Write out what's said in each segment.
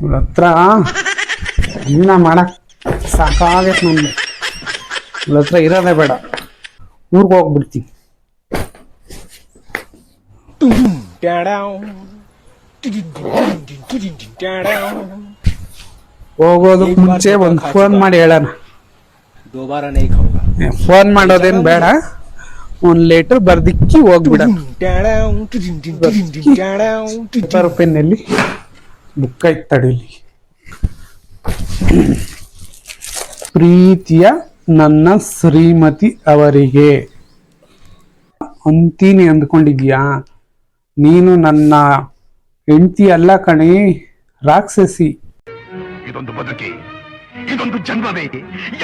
ಇವಳ ಹತ್ರ ಜೀವನ ಮಾಡಕ್ ಸಾಕಾಗೈತೆ ನನಗೆ. ಇವಳ ಹತ್ರ ಇರೋದೇ ಬೇಡ, ಊರಿಗೆ ಹೋಗ್ಬಿಡ್ತೀನಿ. ಹೋಗೋದು ಮುಂಚೆ ಒಂದು ಫೋನ್ ಮಾಡಿ ಹೇಳೋಣ. ಫೋನ್ ಮಾಡೋದೇನ್ ಬೇಡ, ಒಂದ್ ಲೆಟರ್ ಬರ್ದಿಕ್ಕಿ ಹೋಗ್ಬಿಡ. ಪೆನ್ನಲ್ಲಿ ಬುಕ್ ಐತ್ ತಡಿಲಿ. ಪ್ರೀತಿಯ ನನ್ನ ಶ್ರೀಮತಿ ಅವರಿಗೆ ಅಂತೀನಿ ಅಂದ್ಕೊಂಡಿದ್ಯಾ? ನೀನು ನನ್ನ ಹೆಂಡತಿ ಅಲ್ಲ ಕಣೆ, ರಾಕ್ಷಸಿ. ಇದೊಂದು ಬದುಕಿ, ಇದೊಂದು ಜನ್ಮವೇ,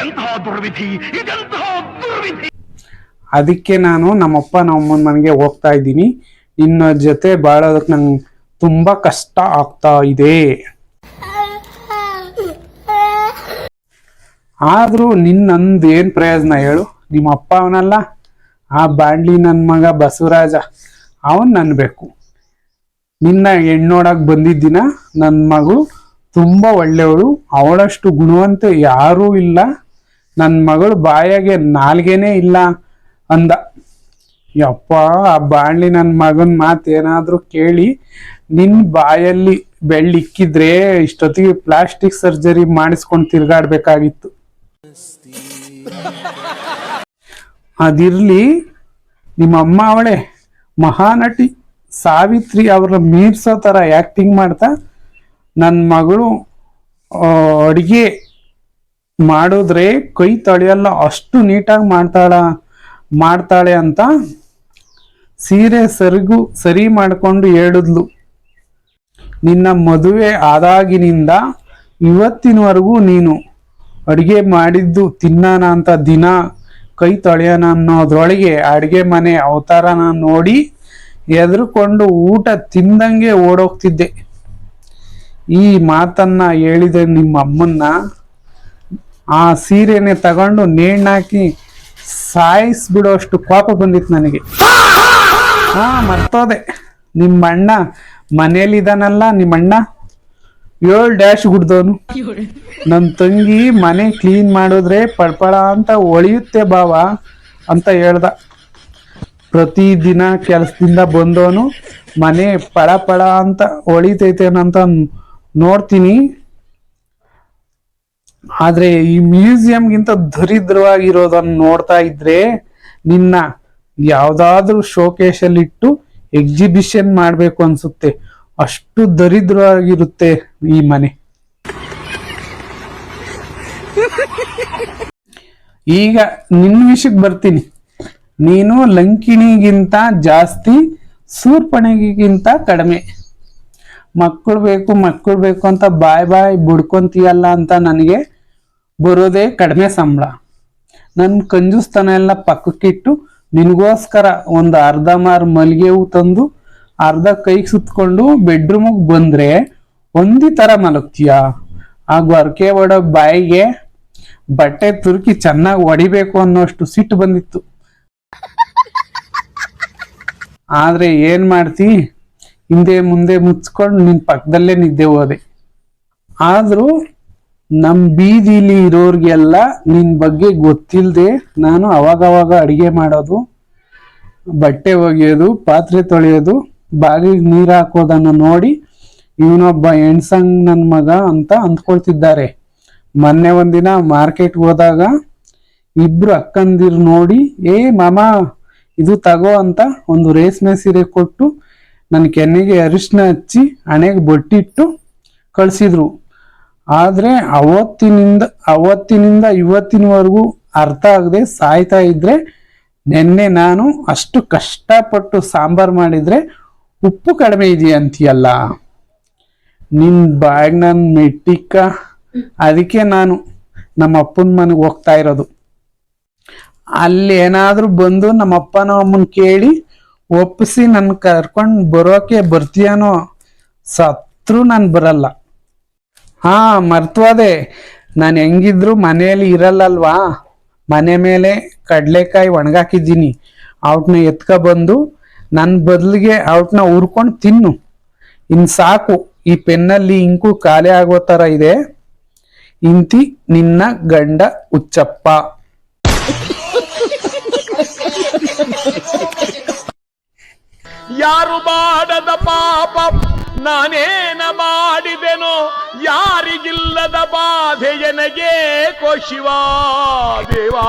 ಎಂತಹ ದುರ್ವಿಧಿ, ಇದೆಂತಹ ದುರ್ವಿಧಿ. ಅದಕ್ಕೆ ನಾನು ನಮ್ಮಪ್ಪ ನಮ್ಮಮ್ಮನ ಮನೆಗೆ ಹೋಗ್ತಾ ಇದ್ದೀನಿ. ನಿನ್ನ ಜೊತೆ ಬಾಳೋದಕ್ಕೆ ನಂಗೆ ತುಂಬಾ ಕಷ್ಟ ಆಗ್ತಾ ಇದೆ. ಆದ್ರೂ ನಿನ್ನಂದು ಏನ್ ಪ್ರಯೋಜನ ಹೇಳು? ನಿಮ್ಮ ಅಪ್ಪ ಅವನಲ್ಲ, ಆ ಬಾಂಡ್ಲಿ ನನ್ನ ಮಗ ಬಸವರಾಜ, ಅವನ್ ನನ್ಬೇಕು. ನಿನ್ನ ಹೆಣ್ಣೋಡಕ್ ಬಂದಿದ್ದಿನ ನನ್ನ ಮಗಳು ತುಂಬಾ ಒಳ್ಳೆಯವಳು, ಅವಳಷ್ಟು ಗುಣವಂತ ಯಾರೂ ಇಲ್ಲ, ನನ್ನ ಮಗಳು ಬಾಯಾಗೆ ನಾಲ್ಗೆನೇ ಇಲ್ಲ ಅಂದ. ಯಪ್ಪ, ಆ ಬಾಣ್ಲಿ ನನ್ನ ಮಗನ ಮಾತೇನಾದ್ರೂ ಕೇಳಿ ನಿನ್ ಬಾಯಲ್ಲಿ ಬೆಳ್ಳಿಕ್ಕಿದ್ರೆ ಇಷ್ಟೊತ್ತಿಗೆ ಪ್ಲಾಸ್ಟಿಕ್ ಸರ್ಜರಿ ಮಾಡಿಸ್ಕೊಂಡು ತಿರ್ಗಾಡ್ಬೇಕಾಗಿತ್ತು. ಅದಿರ್ಲಿ, ನಿಮ್ಮಮ್ಮ ಅವಳೆ ಮಹಾನಟಿ ಸಾವಿತ್ರಿ ಅವರ ಮೀರ್ಸೋ ತರ ಆಕ್ಟಿಂಗ್ ಮಾಡ್ತಾ ನನ್ನ ಮಗಳು ಅಡಿಗೆ ಮಾಡಿದ್ರೆ ಕೈ ತೊಳೆಯಲ್ಲ, ಅಷ್ಟು ನೀಟಾಗಿ ಮಾಡ್ತಾಳೆ ಅಂತ ಸೀರೆ ಸರಿ ಮಾಡ್ಕೊಂಡು ಹೇಳಿದ್ಲು. ನಿನ್ನ ಮದುವೆ ಆದಾಗಿನಿಂದ ಇವತ್ತಿನವರೆಗೂ ನೀನು ಅಡಿಗೆ ಮಾಡಿದ್ದು ತಿನ್ನಾನ ಅಂತ ದಿನ ಕೈ ತೊಳೆಯೋಣ ಅನ್ನೋದ್ರೊಳಗೆ ಅಡಿಗೆ ಮನೆ ಅವತಾರನ ನೋಡಿ ಎದುರುಕೊಂಡು ಊಟ ತಿಂದಂಗೆ ಓಡೋಗ್ತಿದ್ದೆ. ಈ ಮಾತನ್ನ ಹೇಳಿದ ನಿಮ್ಮ ಅಮ್ಮನ್ನ ಆ ಸೀರೆನೆ ತಗೊಂಡು ನೇಣಾಕಿ ಸಾಯಿಸ್ಬಿಡೋ ಅಷ್ಟು ಕೋಪ ಬಂದಿತ್ತು ನನಗೆ. ಮರ್ತೋದೆ, ನಿಮ್ಮಣ್ಣ ಮನೇಲಿದ್ದಾನಲ್ಲ, ನಿಮ್ಮಣ್ಣ 7 ಡ್ಯಾಶ್ ಗುಡ್ದವನು. ನನ್ನ ತಂಗಿ ಮನೆ ಕ್ಲೀನ್ ಮಾಡಿದ್ರೆ ಪಳಪಳ ಅಂತ ಒಳಿಯುತ್ತೆ ಬಾವ ಅಂತ ಹೇಳ್ದ. ಪ್ರತಿದಿನ ಕೆಲಸದಿಂದ ಬಂದವನು ಮನೆ ಪಳ ಅಂತ ಒಳಿತೈತೇನಂತ ನೋಡ್ತೀನಿ. ಆದ್ರೆ ಈ ಮ್ಯೂಸಿಯಂಗಿಂತ ದರಿದ್ರವಾಗಿರೋದನ್ನ ನೋಡ್ತಾ ಇದ್ರೆ ನಿನ್ನ ಯಾವ್ದಾದ್ರೂ ಶೋಕೇಶಲ್ಲಿ ಇಟ್ಟು ಎಕ್ಸಿಬಿಷನ್ ಮಾಡ್ಬೇಕು ಅನ್ಸುತ್ತೆ, ಅಷ್ಟು ದರಿದ್ರವಾಗಿರುತ್ತೆ ಈ ಮನೆ. ಈಗ ನಿನ್ನ ವಿಷಯಕ್ಕೆ ಬರ್ತೀನಿ. ನೀನು ಲಂಕಿಣಿಗಿಂತ ಜಾಸ್ತಿ, ಶೂರ್ಪಣಗಿಗಿಂತ ಕಡಿಮೆ. ಮಕ್ಕಳು ಬೇಕು ಅಂತ ಬಾಯ್ ಬುಡ್ಕೊಂತೀಯಲ್ಲ ಅಂತ ನನಗೆ ಬರೋದೇ ಕಡಿಮೆ ಸಂಬಳ. ನನ್ನ ಕಂಜೂಸ್ತನ ಎಲ್ಲ ಪಕ್ಕಕ್ಕಿಟ್ಟು ನಿನಗೋಸ್ಕರ ಒಂದು ಅರ್ಧ ಮಾರು ಮಲ್ಲಿಗೆ ಹೂ ತಂದು ಅರ್ಧ ಕೈಗೆ ಸುತ್ಕೊಂಡು ಬೆಡ್ರೂಮಿಗೆ ಬಂದ್ರೆ ಒಂದಿ ತರ ಮಲಗ್ತೀಯ. ಆ ಗೊರಕೆ ಒಡೋ ಬಾಯಿಗೆ ಬಟ್ಟೆ ತುರುಕಿ ಚೆನ್ನಾಗಿ ಹೊಡಿಬೇಕು ಅನ್ನೋಷ್ಟು ಸಿಟ್ಟು ಬಂದಿತ್ತು. ಆದ್ರೆ ಏನ್ ಮಾಡ್ತಿ, ಹಿಂದೆ ಮುಂದೆ ಮುಚ್ಕೊಂಡು ನಿನ್ ಪಕ್ಕದಲ್ಲೇ ನಿದ್ದೆ ಹೋದೆ. ಆದ್ರೂ ನಮ್ ಬೀದಿಲಿ ಇರೋರ್ಗೆಲ್ಲ ನಿನ್ ಬಗ್ಗೆ ಗೊತ್ತಿಲ್ದೆ ನಾನು ಅವಾಗವಾಗ ಅಡಿಗೆ ಮಾಡೋದು, ಬಟ್ಟೆ ಒಗೆಯೋದು, ಪಾತ್ರೆ ತೊಳೆಯೋದು, ಬಾಗಿಲಿಗೆ ನೀರು ಹಾಕೋದನ್ನ ನೋಡಿ ಇವನೊಬ್ಬ ಹೆಣ್ಸಂಗ್ ನನ್ ಮಗ ಅಂತ ಅಂದ್ಕೊಳ್ತಿದ್ದಾರೆ. ಮೊನ್ನೆ ಒಂದಿನ ಮಾರ್ಕೆಟ್ಗೆ ಹೋದಾಗ ಇಬ್ರು ಅಕ್ಕಂದಿರು ನೋಡಿ, ಮಾಮ ಇದು ತಗೋ ಅಂತ ಒಂದು ರೇಷ್ಮೆ ಸೀರೆ ಕೊಟ್ಟು ನನ್ನ ಕೆನ್ನೆಗೆ ಅರಿಶಿನ ಹಚ್ಚಿ ಹಣೆಗೆ ಬೊಟ್ಟಿಟ್ಟು ಕಳ್ಸಿದ್ರು. ಆದ್ರೆ ಅವತ್ತಿನಿಂದ ಇವತ್ತಿನವರೆಗೂ ಅರ್ಥ ಆಗದೆ ಸಾಯ್ತಾ ಇದ್ರೆ, ನೆನ್ನೆ ನಾನು ಅಷ್ಟು ಕಷ್ಟಪಟ್ಟು ಸಾಂಬಾರ್ ಮಾಡಿದ್ರೆ ಉಪ್ಪು ಕಡಿಮೆ ಇದೆಯಂತೀಯಲ್ಲ. ನಿನ್ ಬಾಗ್ ನನ್ ಮೆಟ್ಟಿಕ್ಕ. ಅದಕ್ಕೆ ನಾನು ನಮ್ಮ ಅಪ್ಪನ ಮನೆಗೆ ಹೋಗ್ತಾ ಇರೋದು. ಅಲ್ಲಿ ಏನಾದ್ರೂ ಬಂದು ನಮ್ಮ ಅಪ್ಪನ ಅಮ್ಮನ್ ಕೇಳಿ ಒಪ್ಪಿಸಿ ನನ್ ಕರ್ಕೊಂಡ್ ಬರೋಕೆ ಬರ್ತೀಯನೋ, ಸತ್ರು ನಾನ್ ಬರಲ್ಲ. ಮರ್ತೋದೆ, ನಾನು ಹೆಂಗಿದ್ರು ಮನೆಯಲ್ಲಿ ಇರಲ್ಲಲ್ವಾ, ಮನೆ ಮೇಲೆ ಕಡ್ಲೆಕಾಯಿ ಒಣಗಾಕಿದ್ದೀನಿ, ಅವಟ್ನ ಎತ್ಕ ಬಂದು ನನ್ನ ಬದಲಿಗೆ ಅವಟ್ನ ಹುರ್ಕೊಂಡು ತಿನ್ನು. ಇನ್ ಸಾಕು, ಈ ಪೆನ್ನಲ್ಲಿ ಇಂಕು ಖಾಲಿ ಆಗೋ ತರ ಇದೆ. ಇಂತಿ ನಿನ್ನ ಗಂಡ ಹುಚ್ಚಪ್ಪ. ಯಾರು ಮಾಡದ ಪಾಪ ನಾನೇನ ಮಾಡಿದೆನೋ, ಯಾರಿಗಿಲ್ಲದ ಬಾಧೆ ಎನಗೆ ಶಿವಾ ದೇವಾ.